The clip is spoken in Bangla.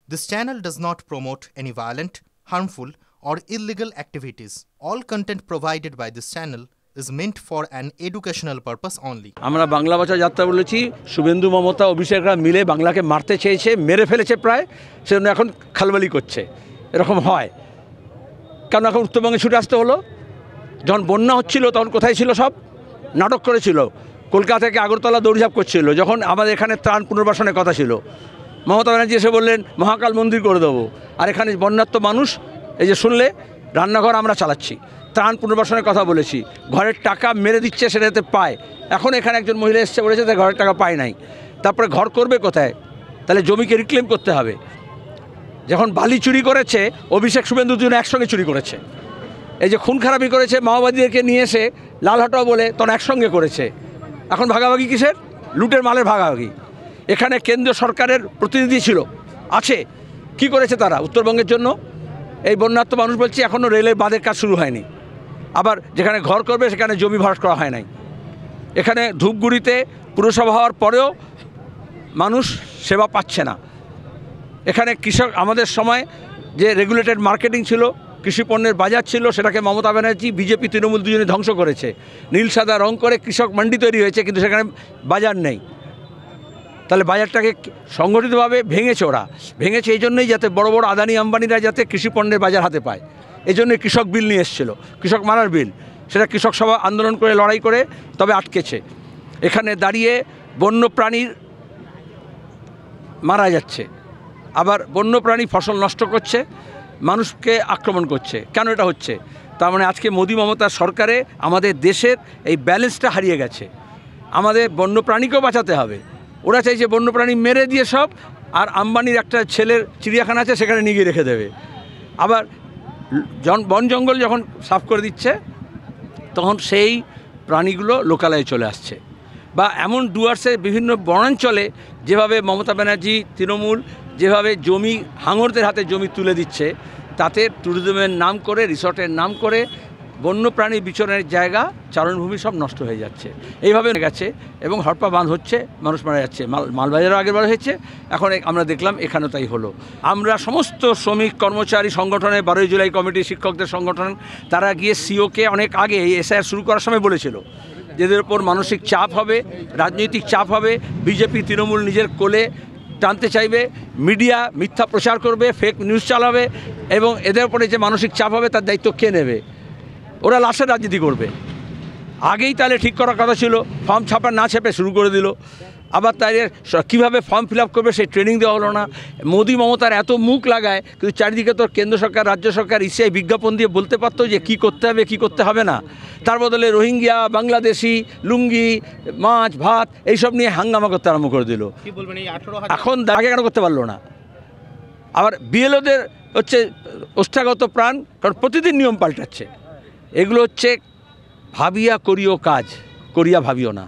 This channel does not promote any violent, harmful, or illegal activities. All content provided by this channel is meant for an educational purpose only. আমরা বাংলা ভাষা যাত্রা বলেছি, শুভেন্দু মমতা অভিষেকরা মিলে বাংলাকে মারতে চেয়েছে, মেরে ফেলেছে প্রায়, সেজন্য এখন খালবালি করছে। এরকম হয় কারণ এখন উত্তরবঙ্গে ছুটে আসতে হলো। যখন বন্যা হচ্ছিল তখন কোথায় ছিল? সব নাটক করেছিল, কলকাতা থেকে আগরতলা দৌড়ঝাঁপ করছিল। যখন আমাদের এখানে ত্রাণ পুনর্বাসনের কথা ছিল, মমতা ব্যানার্জি এসে বললেন মহাকাল মন্দির করে দেবো। আর এখানে বন্যার্ত মানুষ এই যে শুনলে রান্নাঘর আমরা চালাচ্ছি, ত্রাণ পুনর্বাসনের কথা বলেছি, ঘরের টাকা মেরে দিচ্ছে সেটাতে পায়। এখন এখানে একজন মহিলা এসছে বলেছে তাই ঘরের টাকা পায় নাই, তারপরে ঘর করবে কোথায়? তাহলে জমিকে রিক্লেম করতে হবে। যখন বালি চুরি করেছে অভিষেক শুভেন্দু দুজনে একসঙ্গে চুরি করেছে। এই যে খুন খারাপি করেছে মাওবাদীদেরকে নিয়ে এসে লাল হটাও বলে তখন একসঙ্গে করেছে। এখন ভাগাভাগি কিসের? লুটের মালের ভাগাভাগি। এখানে কেন্দ্রীয় সরকারের প্রতিনিধি ছিল, আছে, কি করেছে তারা উত্তরবঙ্গের জন্য? এই বন্যার্ত মানুষ বলছে এখনও রেলের বাঁধের কাজ শুরু হয়নি। আবার যেখানে ঘর করবে সেখানে জমি ভরাট করা হয় নাই। এখানে ধূপগুড়িতে পুরসভা হওয়ার পরেও মানুষ সেবা পাচ্ছে না। এখানে কৃষক, আমাদের সময় যে রেগুলেটেড মার্কেটিং ছিল, কৃষি পণ্যের বাজার ছিল, সেটাকে মমতা ব্যানার্জি, বিজেপি, তৃণমূল দুজনে ধ্বংস করেছে। নীল সাদা রং করে কৃষক মান্ডি তৈরি হয়েছে, কিন্তু সেখানে বাজার নেই। তাহলে বাজারটাকে সংগঠিতভাবে ভেঙেছে ওরা। ভেঙেছে এই জন্যই যাতে বড় বড় আদানি আম্বানিরা যাতে কৃষি পণ্যের বাজার হাতে পায়। এই জন্যই কৃষক বিল নিয়ে এসেছিলো, কৃষক মারার বিল। সেটা কৃষক সভা আন্দোলন করে লড়াই করে তবে আটকেছে। এখানে দাঁড়িয়ে বন্যপ্রাণীর মারা যাচ্ছে, আবার বন্যপ্রাণী ফসল নষ্ট করছে, মানুষকে আক্রমণ করছে। কেন এটা হচ্ছে? তার মানে আজকে মোদি মমতার সরকারে আমাদের দেশের এই ব্যালেন্সটা হারিয়ে গেছে। আমাদের বন্যপ্রাণীকেও বাঁচাতে হবে। ওরা চাইছে বন্যপ্রাণী মেরে দিয়ে সব, আর আম্বানির একটা ছেলের চিড়িয়াখানা আছে সেখানে নিয়ে গিয়ে রেখে দেবে। আবার বন জঙ্গল যখন সাফ করে দিচ্ছে তখন সেই প্রাণীগুলো লোকালয়ে চলে আসছে। বা এমন ডুয়ার্সে বিভিন্ন বনাঞ্চলে যেভাবে মমতা ব্যানার্জি, তৃণমূল যেভাবে জমি হাঙরদের হাতে জমি তুলে দিচ্ছে, তাতে ট্যুরিজমের নাম করে, রিসর্টের নাম করে বন্যপ্রাণী বিচরণের জায়গা, চারণভূমি সব নষ্ট হয়ে যাচ্ছে। এইভাবে গেছে এবং হরপা বাঁধ হচ্ছে, মানুষ মারা যাচ্ছে। মালবাজারও আগের বার হয়েছে, এখন আমরা দেখলাম এখানেও তাই হলো। আমরা সমস্ত শ্রমিক কর্মচারী সংগঠনের 12ই জুলাই কমিটি, শিক্ষকদের সংগঠন, তারা গিয়ে সিওকে অনেক আগে এই এসআইআর শুরু করার সময় বলেছিল যেদের ওপর মানসিক চাপ হবে, রাজনৈতিক চাপ হবে, বিজেপি তৃণমূল নিজের কোলে টানতে চাইবে, মিডিয়া মিথ্যা প্রচার করবে, ফেক নিউজ চালাবে, এবং এদের উপরে যে মানসিক চাপ হবে তার দায়িত্ব কে নেবে? ওরা লাশের রাজনীতি করবে। আগেই তাহলে ঠিক করার কথা ছিল, ফর্ম ছাপা না ছাপে শুরু করে দিল। আবার তাই কীভাবে ফর্ম ফিল আপ করবে সেই ট্রেনিং দেওয়া হলো না। মোদি মমতার এত মুখ লাগায়, কিন্তু চারিদিকে তো কেন্দ্র সরকার, রাজ্য সরকার ইসিআই বিজ্ঞাপন দিয়ে বলতে পারতো যে কী করতে হবে, কী করতে হবে না। তার বদলে রোহিঙ্গা, বাংলাদেশি, লুঙ্গি, মাছ ভাত এইসব নিয়ে হাঙ্গামা করতে আরম্ভ করে দিল। এখন আগে কেন করতে পারলো না? আবার বিএলওদের হচ্ছে ওষ্ঠাগত প্রাণ, কারণ প্রতিদিন নিয়ম পাল্টাচ্ছে। এগুলো হচ্ছে ভাবিয়া করিও কাজ, করিয়া ভাবিও না।